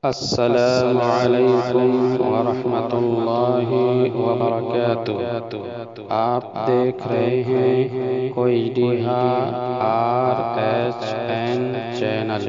السلام علیکم ورحمۃ اللہ وبرکاتہ۔ آپ دیکھ رہے ہیں کوئی RSN چینل۔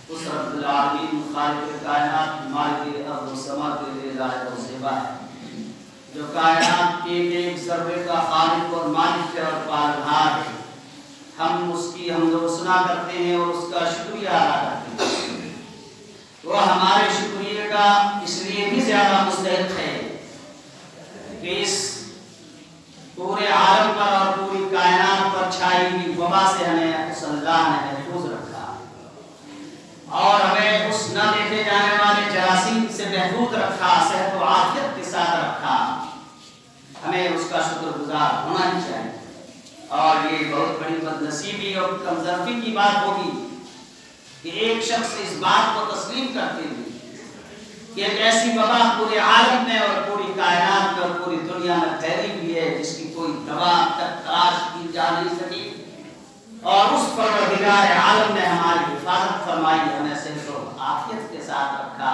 اس رب العالمین خالق کائنات مالک ارض و سما کے لیے لائق و زیبا ہے، جو کائنات کے ایک ذرے کا خالق اور مالک ہے اور پالنہار ہے۔ ہم اس کی حمد و ثنا کرتے ہیں اور اس کا شکریہ ادا کرتے ہیں۔ وہ ہمارے شکریہ کا اس لیے بھی زیادہ مستحق ہے کہ اس پورے عالم پر اور پوری کائنات پر چھائی ہوئی وبا سے ہمیں اس اللہ نے محفوظ رکھا اور ہمیں اس نہ دیکھے جانے والے جراثیم سے محفوظ رکھا، صحت و عافیت کے ساتھ رکھا۔ ہمیں اس کا شکر گزار ہونا ہی چاہیے۔ اور یہ بہت بڑی بدنصیبی اور کمزرفی کی بات ہوگی کہ ایک شخص اس بات کو تسلیم کرتے ہوئے کہ ایک ایسی وبا پورے عالم میں اور پوری کائنات میں اور پوری دنیا میں پھیلی ہوئی ہے جس کی کوئی دوا تک تلاش کی جا نہیں سکی، اور اس پروردگار عالم نے ہماری حفاظت فرمائی، ہمیں صحت و عافیت کے ساتھ رکھا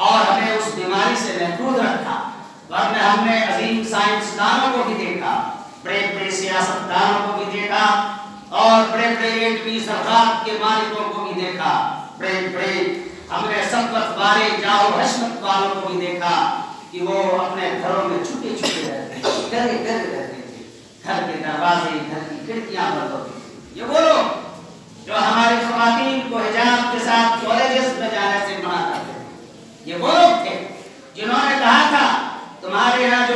اور ہمیں اس بیماری سے محفوظ رکھا۔ ورنہ ہم نے عظیم سائنسدانوں کو بھی دیکھا، بڑے بڑے سیاستدانوں کو بھی دیکھا اور بڑے بڑے ایٹمی ذرات کے مالکوں کو بھی دیکھا، بڑے بڑے ہم نے ثروت والے جاؤ حشمت والوں کو بھی دیکھا کہ وہ اپنے گھروں میں چھپے چھپے رہتے تھے، ڈرے ڈرے رہتے تھے، گھر کے دروازے گھر کی کھڑکیاں بند ہوتی تھی۔ یہ وہ لوگ جو ہماری خواتین کو حجاب کے ساتھ کالجز میں جانے سے منع کرتے تھے، یہ وہ لوگ تھے جنہوں نے کہا تھا تمہارے یہاں جو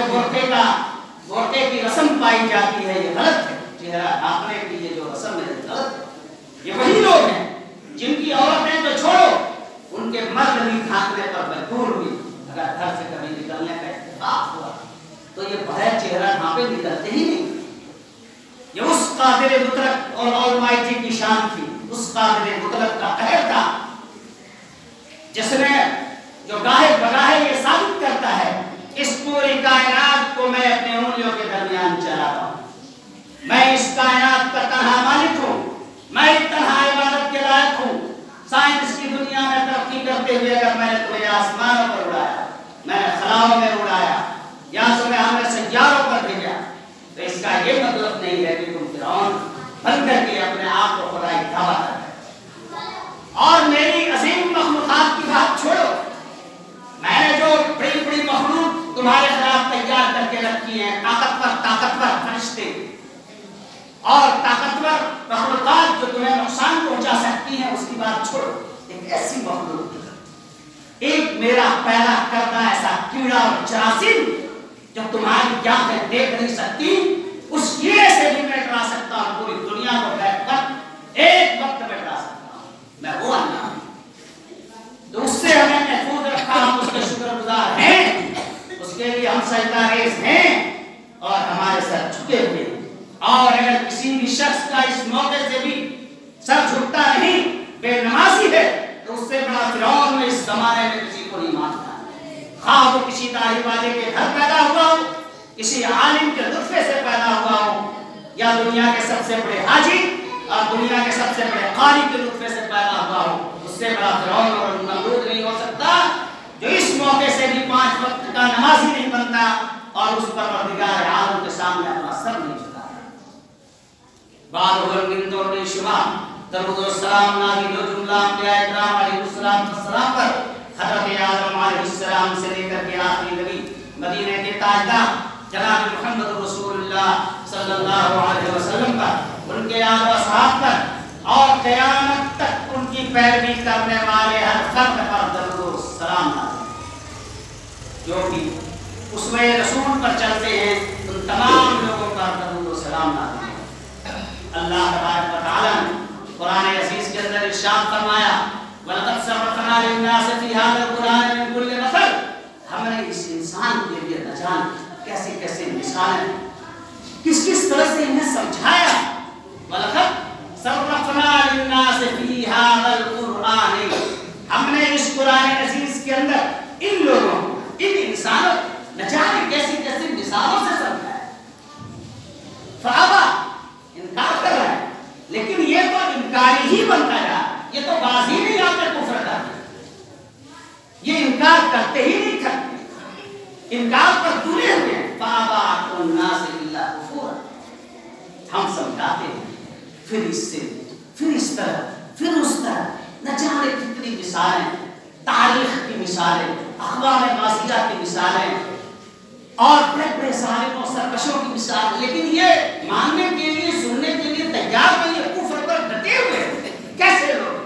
برقعے کی رسم پائی جاتی ہے یہ غلط ہے، چہرہ ڈھانپنے کی یہ جو رسم ہے غلط ہے۔ یہ وہی لوگ ہیں جن کی عورتیں تو چھوڑو ان کے مرد بھی ڈھانپنے پر مجبور ہوئی۔ اگر گھر سے کبھی نکلنے کا اتفاق ہوا تو یہ بغیر چہرہ ڈھانپے نکلتے ہی نہیں۔ یہ اس قادر مطلق اور آلمائٹی کی شان تھی، اس قادر مطلق کا قہر تھا جس نے جو گاہے بگاہے یہ ثابت کرتا ہے اس پوری کائنات کو میں اپنے انگلیوں کے درمیان چلاتا ہوں، میں اس کائنات کا تنہا مالک ہوں، میں تنہا عبادت کے لائق ہوں۔ سائنس کی دنیا میں ترقی کرتے ہوئے اگر میں نے تمہیں آسمانوں پر اڑایا، میں نے خلاؤں میں اڑایا یا تمہیں ہم نے سیاروں پر بھیجا، تو اس کا یہ مطلب نہیں ہے کہ تم فرعون بن کر کے اپنے آپ کو خدائی دعویٰ کرتے۔ اور میری عظیم مخلوقات کی بات چھوڑو، میں نے جو بڑی بڑی مخلوق تمہارے خلاف تیار کر کے رکھی ہیں، طاقتور فرشتے اور طاقتور مخلوقات جو تمہیں نقصان پہنچا سکتی ہیں، اس کی بات چھوڑو، ایک ایسی مخلوق، ایک میرا پیدا کرتا ایسا کیڑا اور جراثیم جو تمہاری آنکھیں دیکھ نہیں سکتی، اس کیڑے سے بھی میں ڈرا سکتا ہوں، پوری دنیا کو بیٹھ کر ایک وقت میں ڈرا سکتا ہوں، میں وہ اللہ ہوں۔ تو اس سے ہمیں محفوظ رکھا، ہم اس کے شکر گزار ہیں، اس کے لیے ہم سجدہ ریز ہیں اور ہمارے سر جھکے ہوئے ہیں۔ اور اگر کسی بھی شخص کا اس موقع سے بھی سر جھکتا نہیں، بے نمازی ہے، تو اس سے بڑا فرعون میں اس زمانے میں کسی کو نہیں مانتا، خواہ وہ کسی داڑھی والے کے گھر پیدا ہوا ہو، کسی عالم کے نطفے سے پیدا ہوا ہو، یا دنیا کے سب سے بڑے حاجی اور دنیا کے سب سے بڑے قاری کے نطفے سے پیدا ہوا ہو، اس سے بڑا فرعون اور نمرود نہیں ہو سکتا جو اس موقع سے بھی 5 وقت کا نمازی نہیں بنتا اور اس پروردگار عالم کے سامنے اپنا سر نہیں جھکاتا۔ بعد من دون شما درود و سلام نازل و جملہ انبیاء اکرام علیہ السلام پر حضرت آدم علیہ السلام سے لے کر کے آخری نبی مدینہ کے تاجدار جناب محمد رسول اللہ صلی اللہ علیہ وسلم پر، ان کے آل و اصحاب پر اور قیامت تک ان کی پیروی کرنے والے ہر فرد پر درود و سلام نازل، جو بھی اسوہ رسول پر چلتے ہیں ان تمام لوگوں پر درود و سلام نازل۔ اللہ تبارک و تعالی نے قرآن عزیز کے اندر ارشاد فرمایا وَلَقَدْ صَرَّفْنَا لِلنَّاسِ فِي هَذَا الْقُرْآنِ مِنْ كُلِّ مَثَلٍ، ہم نے اس انسان کے لیے نہ جانے کیسے کیسے مثالیں کس کس طرح سے انہیں سمجھایا۔ وَلَقَدْ صَرَّفْنَا لِلنَّاسِ فِي هَذَا الْقُرْآنِ، ہم نے اس قرآن عزیز کے اندر ان لوگوں ان انسانوں نہ جانے کیسی کیسی مثالوں سے سمجھایا۔ فَأَبَى، انکار کر رہا ہے، لیکن یہ تو انکاری ہی بنتا جا رہا ہے، یہ تو بازی نہیں آتے کفر کرتے، یہ انکار کرتے ہی نہیں کرتے، انکار پر تلے ہوئے ہیں۔ فَأَبَى أَكْثَرُ النَّاسِ إِلَّا كُفُورًا، ہم سمجھاتے ہیں پھر اس سے پھر اس طرح پھر اس طرح، نہ مثالیں، اقوام ماضیہ کی مثالیں اور بڑے بڑے ظالموں سرکشوں کی مثال، لیکن یہ ماننے کے لیے سننے کے لیے تیار نہیں ہے، کفر پر ڈٹے ہوئے کیسے لوگ؟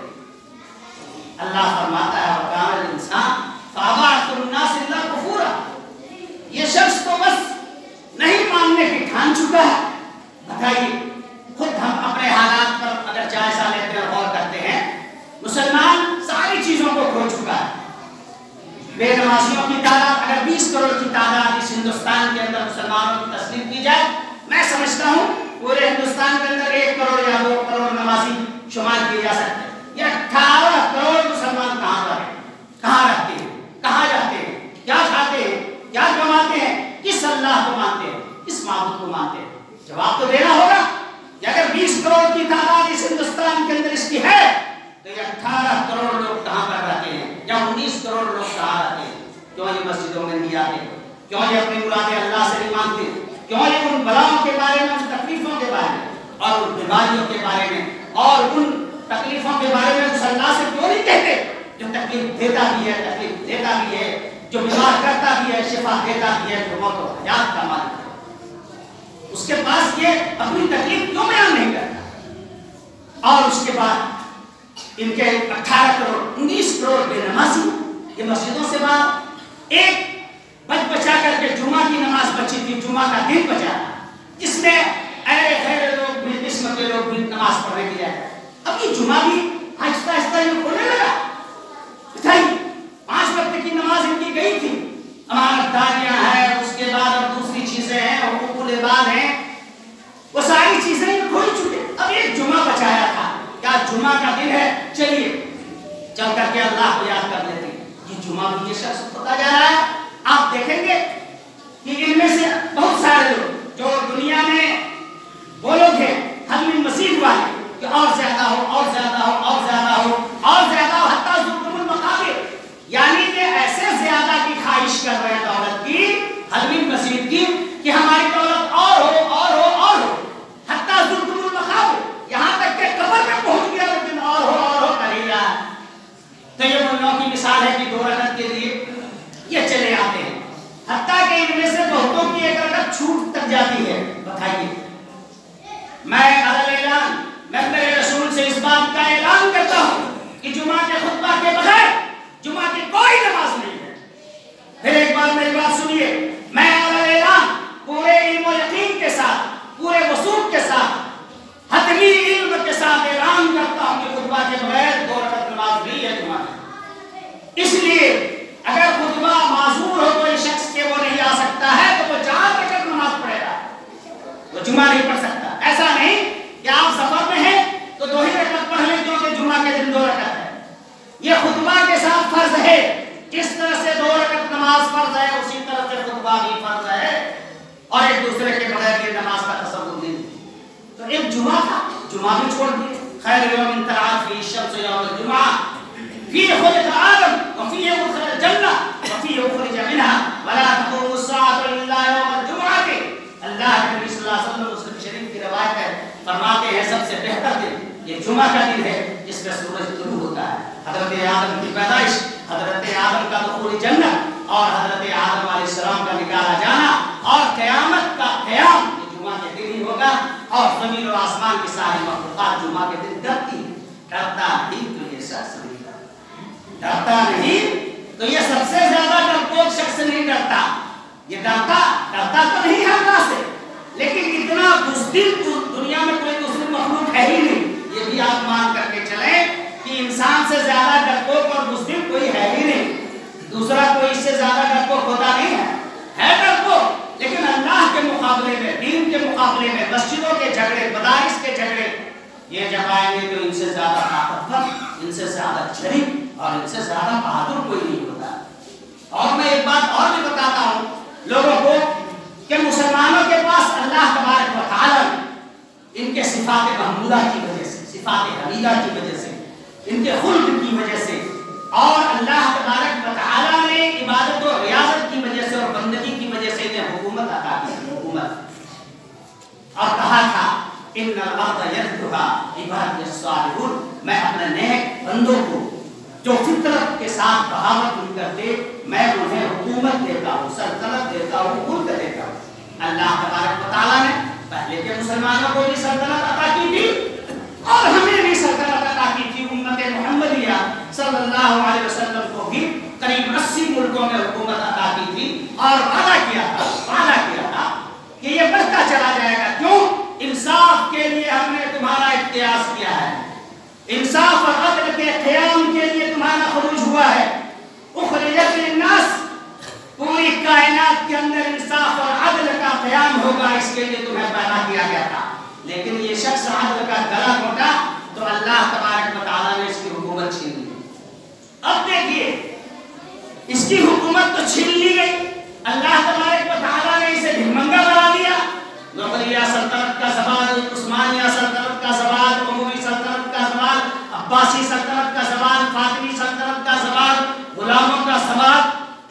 اللہ فرماتا ہے وَقَالَ الْإِنسَانُ فَأَبَىٰ أَكْثَرُ النَّاسِ إِلَّا كُفُورًا، یہ شخص تو بس نہیں ماننے کی ٹھان چکا ہے۔ بتائیے خود ہم اپنے حالات پر اگر جائزہ لیتے اور غور کرتے ہیں، مسلمان ساری چیزوں کو کھو چکا ہے۔ بے نمازیوں کی تعداد اگر 20 کروڑ کی تعداد اس ہندوستان کے اندر مسلمانوں کی تسلیم کی جائے، میں سمجھتا ہوں پورے ہندوستان کے اندر 1 کروڑ یا 2 کروڑ نمازی شمار کیے جا سکتے ہیں۔ یہ 18 کروڑ مسلمان کہاں پر ہیں، کہاں رہتے ہیں، کہاں جاتے ہیں، کیا کھاتے ہیں، کیا کماتے ہیں، کس اللہ کو مانتے ہیں، کس معبود کو مانتے ہیں؟ جواب تو دینا ہوگا کہ اگر 20 کروڑ کی تعداد اس ہندوستان کے اندر اس کی ہے تو یہ 18 کروڑ لوگ کہاں پر رہتے ہیں، یا 19 کروڑ لوگ کہاں رہتے ہیں؟ کیوں یہ مسجدوں میں نہیں آتے؟ کیوں یہ اپنی مرادیں اللہ سے نہیں مانگتے؟ کیوں یہ ان بلاؤں کے بارے میں، ان تکلیفوں کے بارے میں اور ان بیماریوں کے بارے میں اور ان تکلیفوں کے بارے میں اس اللہ سے کیوں نہیں کہتے جو تکلیف دیتا بھی ہے، تکلیف دیتا بھی ہے، جو بیمار کرتا بھی ہے، شفا دیتا بھی ہے، جو موت و حیات کا مالک ہے؟ اس کے پاس یہ اپنی تکلیف کیوں بیان نہیں کرتا؟ اور اس کے بعد ان کے 18 کروڑ 19 کروڑ بے نمازی یہ مسجدوں سے بعد ایک بچا کر کے جمعہ کی نماز بچی تھی، جمعہ کا دن بچا جس میں ایرے خیرے لوگ بھی، قسم کے لوگ بھی نماز پڑھنے کے لیے اب یہ جمعہ بھی آہستہ آہستہ یہ کھولنے لگا۔ بتائیے 5 وقت کی نماز ان کی گئی تھی، امانت داریاں ہیں، اس کے بعد اب دوسری چیزیں ہیں، حقوق العباد ہیں، وہ ساری چیزیں یہ کھول چکے۔ اب ایک جمعہ بچایا تھا، کیا جمعہ کا دن ہے، چلیے چل کر کے اللہ کو یاد کر لیتے ہیں۔ یہ جمعہ بھی یہ شخص ہوتا جا رہا ہے۔ آپ دیکھیں گے کہ ان میں سے بہت سارے لوگ جو دنیا میں وہ لوگ ہیں حلم مسیح والے کہ اور زیادہ ہو، اور زیادہ ہو، اور زیادہ ہو، اور زیادہ ہو، حتیٰ زرتم المقابر، یعنی کہ ایسے زیادہ کی خواہش کر رہے ہیں دولت کی، حلم مسیح کی، کہ ہماری دولت اور ہو، اور ہو، اور ہو، حتیٰ زرتم المقابر، یہاں تک کہ قبر میں پہنچ گیا لیکن اور ہو کر ہی رہا ہے۔ تو یہ ان لوگوں کی مثال ہے کہ 2 رکعت کے لیے یہ چلے آتے ہیں، حتیٰ کہ ان میں سے بہتوں کی 1 رکعت چھوٹ تک جاتی ہے۔ بتائیے میں میرے رسول سے اس بات کا اعلان کرتا ہوں کہ جمعہ کے خطبہ کے بغیر جمعہ کی کوئی نماز نہیں ہے۔ پھر ایک بار میری بات سنیے، میں اعلان پورے علم و یقین کے ساتھ، پورے وثوق کے ساتھ، حتمی علم کے ساتھ اعلان کرتا ہوں کہ خطبہ کے بغیر 2 رکعت نماز نہیں ہے جمعہ کی۔ اس لیے اگر خطبہ معذور ہو کوئی شخص کہ وہ نہیں آ سکتا ہے تو وہ 4 رکعت نماز پڑھے گا، وہ جمعہ نہیں پڑھ سکتا۔ ایسا نہیں کہ آپ سفر میں ہیں تو 2 ہی رکعت پڑھ لیں کیونکہ جمعہ کے دن 2 رکعت ہے۔ یہ خطبہ کے ساتھ فرض ہے، جس طرح سے 2 رکعت نماز فرض ہے اسی طرح سے خطبہ بھی فرض ہے، اور ایک دوسرے کے بغیر یہ نماز کا تصور نہیں۔ تو ایک جمعہ تھا، جمعہ بھی چھوڑ دیے۔ خیر یوم طلعت فیہ الشمس یوم الجمعہ فیہ خلق آدم وفیہ ادخل الجنہ وفیہ اخرج منہا ولا تقوم الساعة الا یوم الجمعہ۔ اللہ کے نبی صلی اللہ علیہ وسلم مسلم شریف کی روایت ہے، فرماتے ہیں سب سے بہتر دن یہ جمعہ کا دن ہے جس میں سورج طلوع ہوتا ہے۔ حضرت آدم کی پیدائش، حضرت آدم کا دخول جنت اور حضرت آدم علیہ السلام کا نکالا جانا اور قیامت کا قیام یہ جمعہ کے دن ہی ہوگا۔ اور زمین و آسمان کی ساری مخلوقات جمعہ کے دن ڈرتی، ڈرتا نہیں تو یہ شخص نہیں ڈرتا نہیں تو یہ سب سے زیادہ ڈرپوک شخص نہیں ڈرتا۔ یہ ڈرتا تو نہیں ہے اللہ سے، لیکن اتنا بزدل دنیا میں کوئی دوسری مخلوق ہے ہی نہیں۔ یہ بھی آپ مان کر کے چلیں کہ انسان سے زیادہ ڈرپوک اور بزدل کوئی ہے ہی نہیں، دوسرا کوئی اس سے زیادہ ڈرپوک ہوتا نہیں ہے ڈرپوک، لیکن اللہ کے مقابلے میں، دین کے مقابلے میں، مسجدوں کے جھگڑے، مدارس کے جھگڑے یہ جب آئیں گے تو ان سے زیادہ طاقتور، ان سے زیادہ شریف اور ان سے زیادہ بہادر کوئی نہیں ہوتا۔ اور میں ایک بات اور بھی بتاتا ہوں لوگوں کو کہ مسلمانوں کے پاس اللہ تبارک و تعالی ان کے صفات محمودہ کی وجہ سے، صفات حمیدہ کی وجہ سے، ان کے خلق کی وجہ سے اور اللہ تبارک و تعالی نے عبادت و ریاضت کی وجہ سے اور بندگی کی وجہ سے انہیں حکومت عطا کی، حکومت۔ اور کہا تھا ان الارض یرثها عبادی الصالحون، میں اپنے نیک بندوں کو جو فطرت کے ساتھ بغاوت نہیں کرتے میں انہیں حکومت دیتا ہوں، سلطنت دیتا ہوں، ملک دیتا ہوں۔ اللہ تبارک و تعالیٰ نے پہلے کے مسلمانوں کو بھی سلطنت عطا کی تھی اور ہمیں بھی سلطنت عطا کی تھی۔ امت محمدیہ صلی اللہ علیہ وسلم کو بھی قریب 80 ملکوں میں حکومت عطا کی تھی اور وعدہ کیا تھا کہ یہ بڑھتا چلا جائے گا۔ کیوں؟ انصاف کے لیے ہم نے تمہارا احتیاط کیا ہے، انصاف اور عدل کے قیام کے لیے تمہارا خروج ہوا ہے۔ اخرجت للناس، پوری کائنات کے اندر انصاف اور عدل کا قیام ہوگا، اس کے لیے تمہیں پیدا کیا گیا تھا۔ لیکن یہ شخص عدل کا گلا گھونٹا تو اللہ تبارک و تعالیٰ نے اس کی حکومت چھین لی۔ اب دیکھیے اس کی حکومت تو چھین لی گئی، اللہ تبارک و تعالیٰ نے اسے بھیمنگا بنا دیا۔ نوریہ سلطنت کا زوال، عثمانیہ سلطنت کا زوال، اموی سلطنت کا زوال، عباسی سلطنت کا زوال، فاطمی سلطنت کا زوال، غلاموں کا زوال،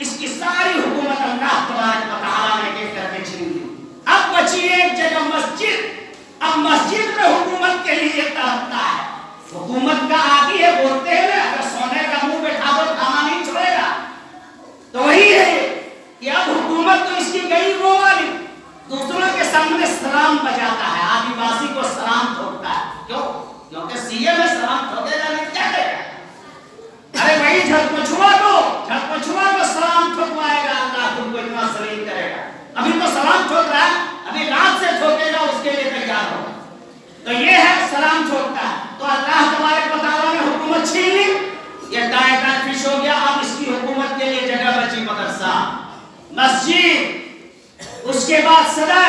اس کی ساری حکومت اللہ تبارک و تعالیٰ نے ایک کر کے چھین لی۔ اب بچی ایک جگہ مسجد، اب مسجد میں حکومت کے لیے تڑپتا ہے۔ حکومت کا عادی ہے، بولتے ہیں اگر سونے کا منہ بیٹھا دو کھانا نہیں چھوڑے گا، تو وہی ہے کہ اب حکومت تو اس کی گئی وہ والی، دوسروں کے سامنے سلام بجاتا ہے، آدیواسی کو سلام ٹھوکتا ہے۔ کیوں؟ کیونکہ سی اے میں سلام ٹھوکے گا نہیں، کیا کرے گا؟ ارے بھائی جھڑ پچھوا کو سلام ٹھوکوائے گا، اللہ تم کو اتنا سلیم کرے گا۔ ابھی تو سلام ٹھوک رہا ہے، ابھی رات سے ٹھوکے گا، اس کے لیے تیار ہوگا۔ تو یہ ہے سلام ٹھوکتا ہے۔ تو اللہ تبارک و تعالیٰ نے حکومت چھین لی، یہ دائیں دائیں فش ہو گیا۔ اب اس کی حکومت کے لیے جگہ بچی مدرسہ، مسجد، اس کے بعد صدر،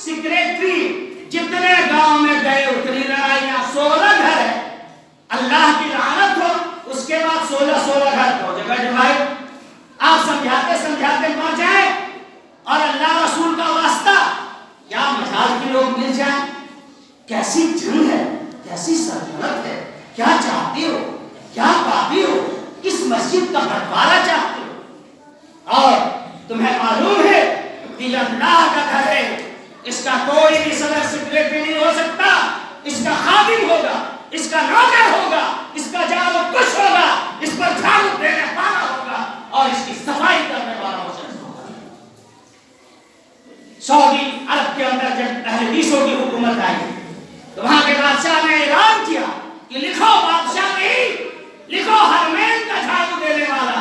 سیکریٹری، جتنے گاؤں میں گئے اتنی لڑائیاں، 16 گھر ہے، اللہ کی لعنت ہو، اس کے بعد 16 گھر کو جگہ ڈیوائڈ۔ آپ سمجھاتے مر جائیں اور اللہ رسول کا واسطہ کیا مجال کے لوگ مل جائیں؟ کیسی جنگ ہے، کیسی سلطنت ہے، کیا چاہتے ہو، کیا پاتی ہو، کس مسجد کا بٹوارا چاہتے ہو؟ اور تمہیں معلوم ہے کہ اللہ کا گھر ہے، اس کا کوئی بھی صدر سیکریٹری نہیں ہو سکتا، اس کا خادم ہوگا، اس کا نوکر ہوگا، اس کا جانو کش ہوگا، اس پر جھاڑو دینے والا ہوگا اور اس کی صفائی کرنے والا ہو شخص ہوگا۔ سعودی عرب کے اندر جب اہل حدیثوں کی حکومت آئی تو وہاں کے بادشاہ نے اعلان کیا کہ لکھو بادشاہ نہیں، لکھو حرمین کا جھاڑو دینے والا،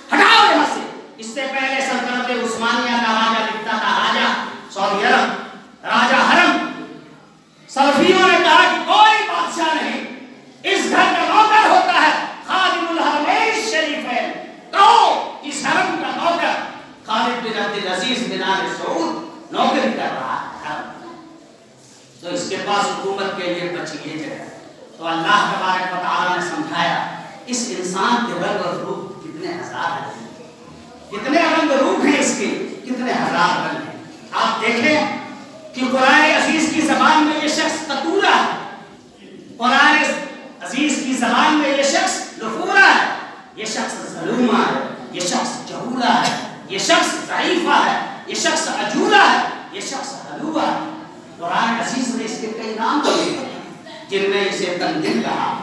ہٹاؤ یہاں سے۔ اس سے پہلے سلطنت عثمانیہ کا راجہ لکھتا تھا، راجہ سعودی عرب، راجہ حرم۔ سلفیوں نے کہا کہ کوئی بادشاہ نہیں، اس گھر کا نوکر ہوتا ہے، خادم الحرمین شریفین۔ کہو اس حرم کا نوکر خالد بن عبد العزیز بن آل سعود نوکری کر رہا ہے، تو اس کے پاس حکومت کے لیے بچی یہ جگہ۔ تو اللہ تبارک و تعالیٰ نے سمجھایا اس انسان کے رنگ اور روپ کتنے ہزار ہیں، کتنے رنگ روپ ہیں اس کے، کتنے ہزار رنگ ہیں۔ آپ دیکھیں کہ قرآن عزیز کی زبان میں یہ شخص قتورہ ہے، قرآن عزیز کی زبان میں یہ شخص لفورہ ہے، یہ شخص ظلومہ ہے، یہ شخص جہولہ ہے، یہ شخص ضعیفہ ہے، یہ شخص عجولہ ہے، یہ شخص حلوہ ہے۔ قرآن عزیز نے اس کے کئی نام دیے جن میں اسے تنگل کہا،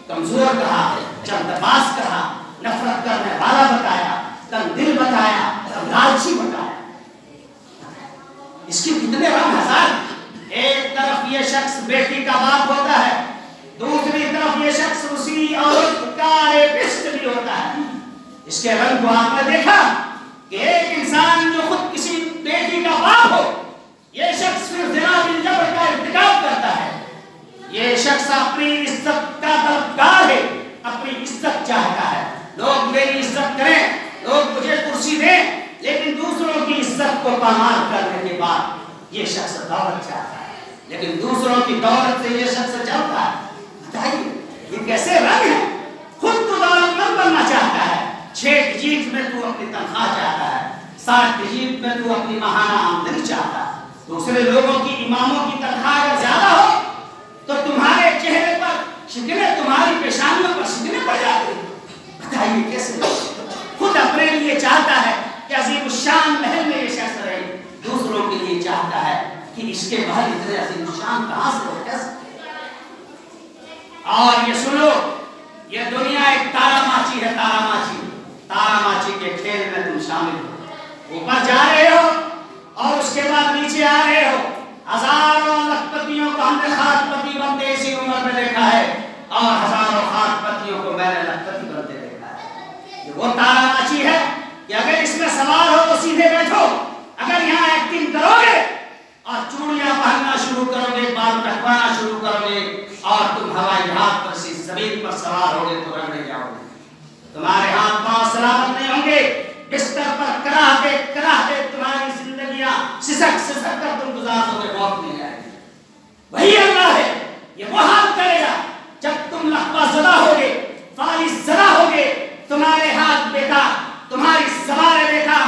کمزور کہا، چمدباز کہا، نفرت کرنے والا بتایا، تنگل بتایا، لالچی بتایا۔ اس کے کتنے رنگ ہزار۔ ایک طرف یہ شخص بیٹی کا باپ ہوتا ہے، دوسری طرف یہ شخص اسی عورت کا ریپسٹ بھی ہوتا ہے۔ اس کے رنگ کو آپ نے دیکھا کہ ایک انسان جو خود کسی بیٹی کا باپ ہو، یہ شخص پھر زنا بالجبر کا ارتکاب کرتا ہے۔ یہ شخص اپنی عزت کا طلبگار ہے، اپنی عزت چاہتا ہے، لوگ میری عزت کریں، لوگ مجھے کرسی دیں، لیکن دوسروں کی عزت کو پامال کرنے کے بعد یہ شخص دولت چاہتا ہے، لیکن دوسروں کی دولت سے یہ شخص چلتا ہے۔ بتائیے یہ کیسے رنگ ہے؟ خود تو دولت مند بننا چاہتا ہے، 6 ڈیجٹ میں تو اپنی تنخواہ چاہتا ہے، 7 ڈیجٹ میں تو اپنی ماہانہ آمدنی چاہتا ہے۔ دوسرے لوگوں کی، اماموں کی تنخواہ اگر زیادہ ہو تو تمہارے چہرے پر شکنیں، تمہاری پیشانیوں پر شکنیں پڑ جاتی ہیں۔ بتائیے کیسے؟ خود اپنے لیے چاہتا ہے کہ عظیم الشان محل میں یہ شخص رہے، دوسروں کے لیے چاہتا ہے کہ اس کے بعد اتنے عظیم الشان کہاں سے ہو، کیسے؟ اور یہ سنو، یہ دنیا اوپر جا رہے ہو اور اس کے بعد نیچے آ رہے ہو. ہزاروں لکھپتیوں کو ہم نے خاک پتی بنتے اسی عمر میں دیکھا ہے اور ہزاروں خاک پتیوں کو میں نے لکھپتی بنتے دیکھا ہے. یہ وہ تارا ماچی ہے کہ اگر اس میں سوار ہو تو سیدھے بیٹھو, اگر یہاں ایکٹنگ کرو گے اور چوڑیاں پہننا شروع کرو گے, بال کٹوانا شروع کرو گے اور تم ہوائی جہاز پر سے زمین پر سوار ہوگے تو رگڑے جاؤ گے. تمہارے ہاتھ پاؤں سلامت نہیں ہوں گے, بستر پر کراہتے تمہاری زندگیاں سسک کر تم گزار دو گے, موت نہیں آئے گی. وہی اللہ ہے, یہ وہ حال کرے گا جب تم لقبہ زدہ ہوگے, فالس زدہ ہوگے, تمہارے ہاتھ بیکار, تمہاری زبانیں بیکار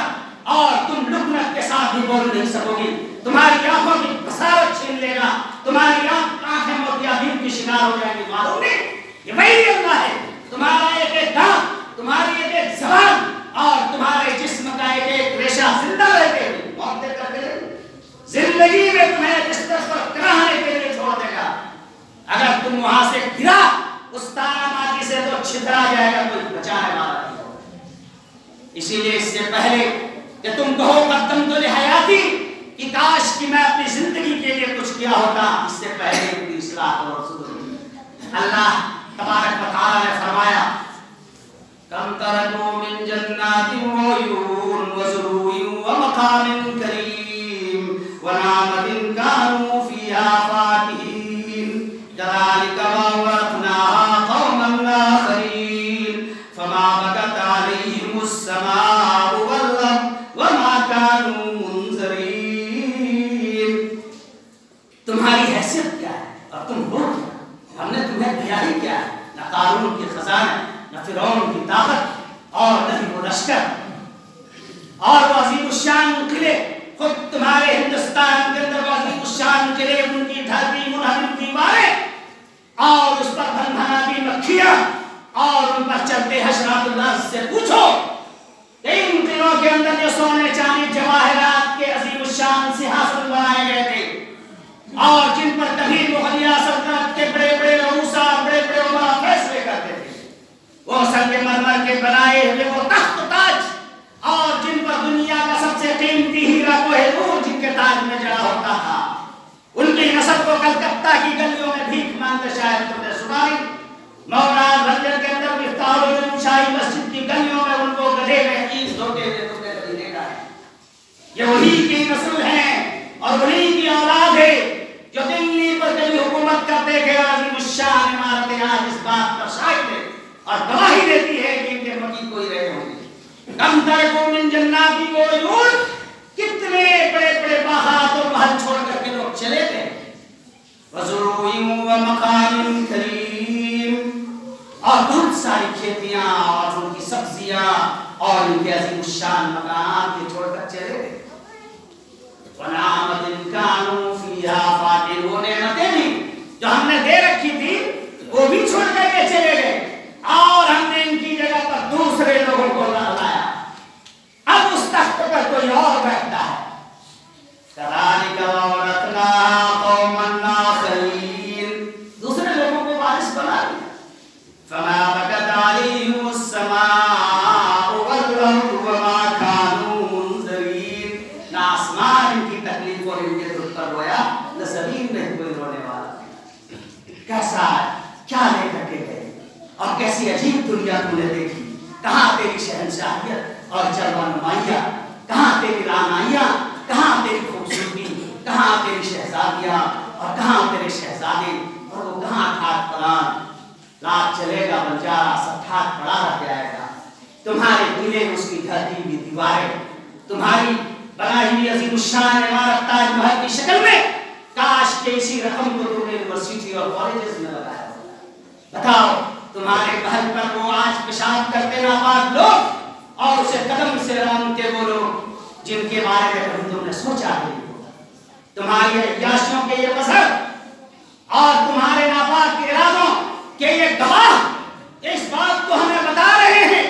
اور تم لکنت کے ساتھ بھی بول نہیں سکو گی. تمہاری آنکھوں کی بصارت چھین لے گا, تمہاری آنکھیں موتیابین کی شکار ہو جائیں گی. معلوم نہیں یہ وہی اللہ ہے. تمہارا ایک دانت, تمہاری ایک زبان اور تمہارے جسم کا ایک ریشہ زندہ رہتے ہوئے موت دے کر دے زندگی میں تمہیں بستر پر کراہنے کے لیے چھوڑ دے گا. اگر تم وہاں سے گرا اس تارا ماچی سے تو چھترا جائے گا, کوئی بچانے والا نہیں ہوگا. اسی لیے اس سے پہلے کہ تم کہو قدمت لحیاتی کہ کاش کہ میں اپنی زندگی کے لیے کچھ کیا ہوتا, اس سے پہلے اپنی اصلاح اور صدور. اللہ تبارک و تعالی نے فرمایا کم ترکوا من جنات وعیون وزروع ومقام کریم ونعمت كانوا فيها فاكهين كذلك وأورثناها قوما آخرين فما بكت عليهم السماء والأرض وما كانوا منذرين. تمہاری حیثیت کیا ہے اور تم ہو کیا؟ ہم نے تمہیں دیا ہی کیا ہے؟ نہ قارون کی خزانہ, نہ فرعون کی طاقت اور نہ ہی وہ لشکر اور وہ عظیم الشان قلعے. خود تمہارے ہندوستان کے اندر وہ عظیم الشان قلعے, ان کی دھرتی منہدم دیواریں اور اس پر بھنبھناتی مکھیاں اور ان پر چلتے حشرات اللہ سے پوچھو ان قلعوں کے اندر جو سونے چاندی جواہرات کے عظیم الشان سنہاسن بنائے گئے تھے اور جن پر کبھی مغلیہ سلطنت کے بڑے بڑے رؤسا بڑے بڑے عمرا فیصلے کرتے تھے, وہ سنگ مرمر کے بنائے ہوئے وہ تخت تاج اور جن پر دنیا کا سب سے قیمتی ہیرا کوہ نور جن کے تاج میں جڑا ہوتا تھا, ان کی نسل کو کلکتہ کی گلیوں میں بھیک مانگتے شاید تم نے سنا نہیں. موراد رنجن کے اندر مفتاح العلوم شاہی مسجد کی گلیوں میں ان کو گدھے میں حدیث دھوتے ہوئے تم نے کبھی دیکھا ہے؟ یہ وہی کی نسل ہے اور وہی کی اولاد ہے جو دلی پر کبھی حکومت کرتے گئے. عظیم الشان عمارتیں آج اس بات پر شاہد ہے اور گواہی دیتی ہے کہ ان کے مکی کوئی رہے ہوں گے. کم ترکوا من جنات وعیون, کتنے بڑے بڑے باغات اور محل چھوڑ کر کے لوگ چلے گئے. وزروع ومقام کریم, اور بہت ساری کھیتیاں اور ان کی سبزیاں اور ان کے عظیم الشان مکانات کے چھوڑ کر چلے گئے. ونعمت كانوا فيها فاكهين, وہ نعمتیں بھی جو ہم نے دے رکھی تھی وہ بھی چھوڑ کر کے چلے گئے اور ہم نے ان کی جگہ پر دوسرے لوگوں کو لایا. اب اس تخت پر کوئی اور بیٹھتا ہے. كذلك وأورثناها قوما آخرين, دوسرے لوگوں کو وارث بنا دیا. فما بكت عليهم السماء والأرض وما كانوا منذرين, نہ آسمان ان کی تکلیف اور ان کے دکھ پر رویا, نہ زمین میں کوئی رونے والا. کیسا کیا لے کر کے گئے اور کیسی عجیب دنیا تم نے دیکھی. کہاں تیری شہنشاہیت اور جلوہ نمائیاں, کہاں تیری رعنائیاں, کہاں تیری خوبصورتی, کہاں تیری شہزادیاں اور کہاں تیرے شہزادے, اور وہ کہاں ٹھاٹ پلان. رات چلے گا بنجارا سب ٹھاٹ پڑا رہ جائے گا. تمہارے قلعے اس کی دھرتی بھی دیواریں, تمہاری بنائی ہوئی عظیم الشان عمارت تاج محل کی شکل میں, کاش کہ اسی رقم کو تم نے یونیورسٹی اور کالجز میں لگایا ہوتا. بتاؤ تمہارے محل پر وہ آج پیشاب کرتے ناپاک لوگ اور اسے قدم سے رونتے وہ لوگ جن کے بارے میں کبھی تم نے سوچا نہیں ہوگا. تمہاری عیاشیوں کے یہ مذہب اور تمہارے ناپاک ارادوں کے یہ گواہ اس بات کو ہمیں بتا رہے ہیں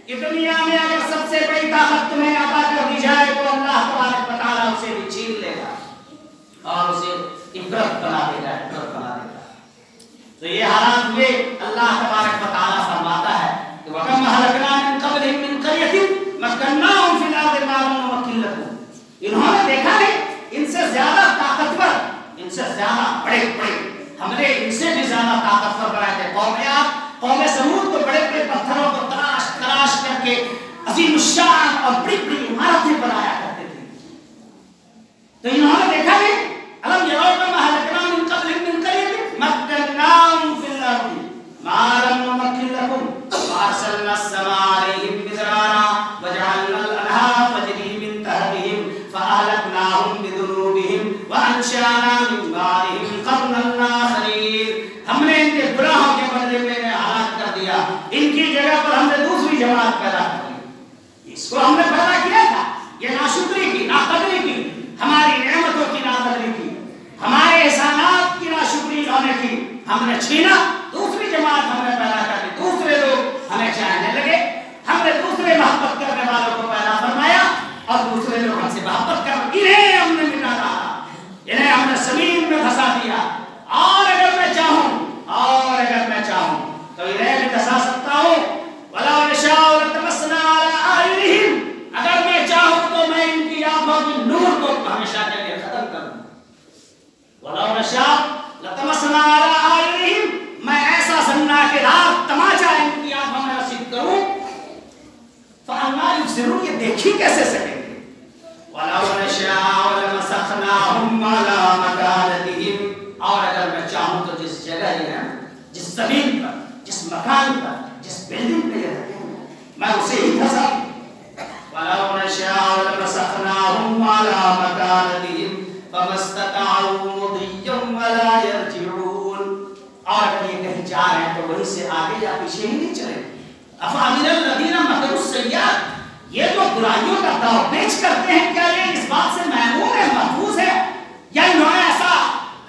کہ دنیا میں اگر سب سے بڑی طاقت تمہیں عطا کر دی جائے تو اللہ تبارک و تعالیٰ اسے بھی چھین لے گا اور اسے عبرت بنا دے گا, عبرت بنا دے گا. تو یہ حالات ہوئے. اللہ تبارک و تعالیٰ فرماتا ہے کہ وَكَمْ أَهْلَكْنَا مِنْ قَبْلِهِمْ مِنْ قَرْيَةٍ مَكَّنَّاهُمْ فِي الْأَرْضِ مَا لَمْ نُمَكِّن عظیم الشان اور بڑی بڑی عمارتیں بنایا کرتے تھے. تو انہوں نے دیکھا نہیں الم یروا ما اهلکنا من قبلهم من قرية مكناهم في الارض ما لم نمكن لكم وارسلنا السماء عليهم مدرارا وجعلنا الانهار تجري من تحتهم فاهلكناهم بذنوبهم وانشانا من بعدهم قرنا آخرين. ہم نے ان کے گناہوں کے بدلے میں انہیں ہلاک کر دیا. ان کی جگہ پر ہم نے دوسری جماعت پیدا کر دی. اس کو ہم نے پیدا کیا تھا. یہ ناشکری کی, ناقدری کی, ہماری نعمتوں کی ناقدری کی, ہمارے احسانات کی ناشکری ہونے کی ہم نے چھینا. دوسری جماعت ہم نے پیدا کر دی. دوسرے لوگ ہمیں چاہنے لگے. ہم نے دوسرے محبت کرنے والوں کو پیدا فرمایا اور دوسرے لوگ ہم سے محبت کر انہیں ہم نے مٹا ڈالا. انہیں ہم نے زمین میں دھسا دیا. اور اگر میں چاہوں تو انہیں بھی دھسا سکتا ہوں. وَلَوْ نَشَاءُ لَطَمَسْنَا عَلَىٰ أَعْيُنِهِمْ. اگر میں چاہوں تو میں ان کی آنکھوں کی نور کو ہمیشہ کے لیے ختم کر دوں. وَلَوْ نَشَاءُ لَطَمَسْنَا عَلَىٰ أَعْيُنِهِمْ. میں ایسا سناکرار تماچا ان کی آنکھوں میں رسید کروں. فَأَنَّىٰ يُبْصِرُونَ. یہ دیکھ ہی کیسے سکیں گے. وَلَوْ نَشَاءُ لَمَسَخْنَاهُمْ عَلَىٰ مَكَانَتِهِمْ. اور اگر میں چاہوں تو جس جگہ یہ ہے, جس زمین پر, جس مکان پر, جس بلڈنگ پہ یہ رہتے ہیں, میں اسے ہی دھسا دوں. وَلَوْ نَشَاءُ لَمَسَخْنَاهُمْ عَلَىٰ مَكَانَتِهِمْ فَمَا اسْتَطَاعُوا مُضِيًّا وَلَا يَرْجِعُونَ. اور اگر یہ کہیں جا رہے ہیں تو وہیں سے آگے یا پیچھے ہی نہیں چلیں. أَفَأَمِنَ الَّذِينَ مَكَرُوا السَّيِّئَاتِ. یہ تو برائیوں کا داؤ پیچ کرتے ہیں, کیا یہ اس بات سے محروم ہے, محفوظ ہے, یا انہوں نے ایسا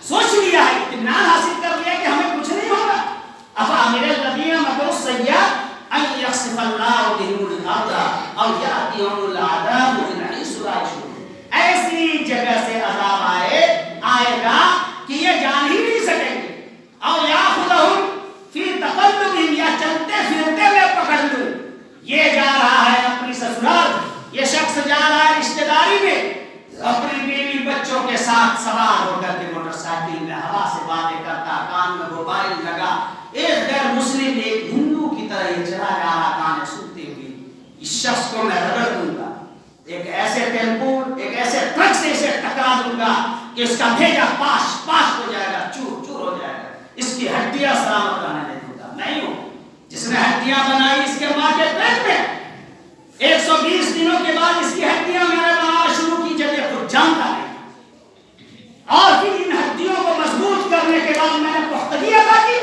سوچ لیا ہے, اطمینان حاصل کر لیا کہ ہمیں کچھ نہیں ہوگا. أَفَأَمِنَ الَّذِينَ مَكَرُوا السَّيِّئَاتِ أَن يَخْسِفَ اللَّهُ بِهِمُ الْأَرْضَ أَوْ يَأْتِيَهُمُ الْعَذَابُ مِنْ حَيْثُ لَا يَشْعُرُونَ. ایسی جگہ سے عذاب آئے گا کہ یہ جان ہی نہیں سکیں گے. أَوْ يَأْخُذَهُمْ فِي تَقَلُّبِهِمْ. یا چلتے پھرتے میں پکڑ لوں. یہ جا رہا ہے اپنی سسرال, یہ شخص جا رہا ہے رشتہ داری میں, اپنی بیوی بچوں کے ساتھ سوار ہو کر کے موٹر سائیکل میں ہوا سے باتیں کرتا, کان میں موبائل لگا, ایک غیر مسلم ایک ہندو کی طرح یہ چلا جا رہا کان سنتے ہوئے. اس شخص کو میں رگڑ دوں گا, ایک ایسے ٹیمپو, ایک ایسے ٹرک سے اسے ٹکرا دوں گا کہ اس کا بھیجا پاش پاش ہو جائے گا, چور چور ہو جائے گا. اس کی ہڈیاں سلامت رہنے نہیں دوں گا. میں ہوں جس نے ہڈیاں بنائی اس کے ماں کے پیٹ میں. 120 دنوں کے بعد اس کی ہڈیاں میں نے بنانا شروع کی جب یہ خود جانتا نہیں. اور پھر ان ہڈیوں کو مضبوط کرنے کے بعد میں نے پختگی عطا کی.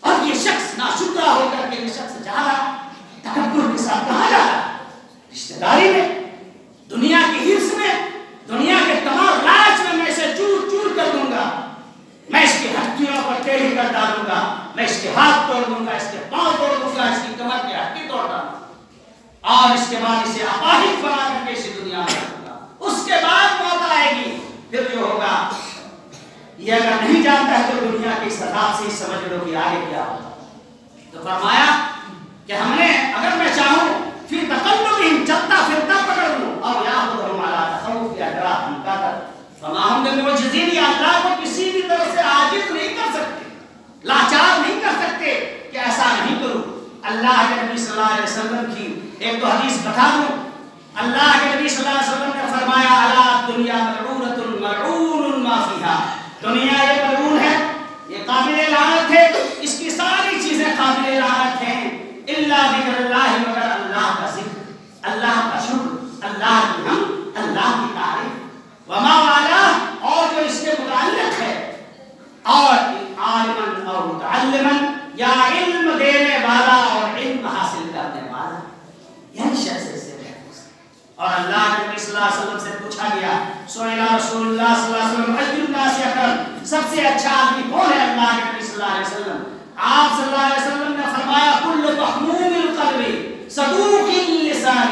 اور یہ شخص ناشکرا ہو کر کے یہ شخص جا رہا تکبر کے ساتھ کہاں جا رہا, رشتہ داری میں, دنیا کی حرص میں, دنیا کے تمام لالچ میں اسے چور چور کر دوں گا. میں اس کی ہڈیوں کو ٹیڑھی کر ڈالوں گا, میں اس کے ہاتھ توڑ دوں گا, اس کے پاؤں توڑ دوں گا, اس کی کمر کی ہڈی توڑ ڈالوں گا, اور اس کے بعد اسے اپاہج بنا کر کے اسی دنیا میں رکھوں گا. اس کے بعد موت آئے گی, پھر جو ہوگا یہ اگر نہیں جانتا ہے تو دنیا کی اس عذاب سے سمجھ لو کہ آگے کیا ہوگا. تو فرمایا کہ ہم نے اگر میں چاہوں پھر تقلبہم چلتا پھرتا پکڑ لوں, اور یاخذہم علی تخوف, یا ڈرا دھمکا کر. فما ہم بمعجزین. یا اللہ کو کسی بھی طرح سے عاجز نہیں کر سکتے, لاچار نہیں کر سکتے کہ ایسا نہیں کروں. اللہ کے نبی صلی اللہ علیہ وسلم کی ایک تو حدیث بتا دوں. اللہ کے نبی صلی اللہ علیہ وسلم نے فرمایا الا الدنیا ملعونۃ ملعون ما فیہا. دنیا یہ ملعون ہے, یہ قابل لعنت ہے, اس کی ساری چیزیں قابل لعنت ہیں, الا ذکر اللہ, مگر اللہ کا ذکر, اللہ کا شکر, اللہ کی حمد, اللہ کی تعریف, وما والا, اور جو اس کے متعلق ہے, اور عالما اور متعلما, یا علم دینے والا اور علم حاصل کرنے والا, یعنی شخص سے محفوظ. اور اللہ کے نبی صلی اللہ علیہ وسلم سے پوچھا گیا, سئل رسول اللہ صلی اللہ علیہ وسلم ای الناس اکرم, سب سے اچھا آدمی کون ہے؟ اللہ کے نبی صلی اللہ علیہ وسلم, آپ صلی اللہ علیہ وسلم نے فرمایا کل محموم القلب صدوق اللسان.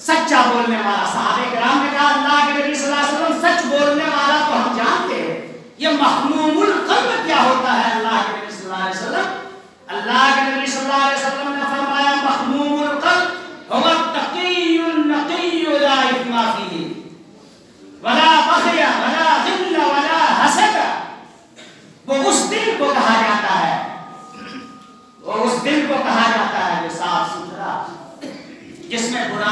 سچا بولنے والا. صحابہ کرام نے کہا اللہ کے نبی صلی اللہ علیہ وسلم سچ بولنے والا تو ہم جانتے ہیں, یہ محموم القلب کیا ہوتا ہے؟ اللہ کے نبی صلی اللہ علیہ وسلم, اللہ کے نبی صلی اللہ علیہ وسلم نے فرمایا محموم القلب هو التقی النقی لا اثم فیہ ولا بغی ولا غل ولا حسد. وہ اس دل کو کہا جاتا ہے, وہ اس دل کو کہا جاتا ہے جو صاف ستھرا,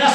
10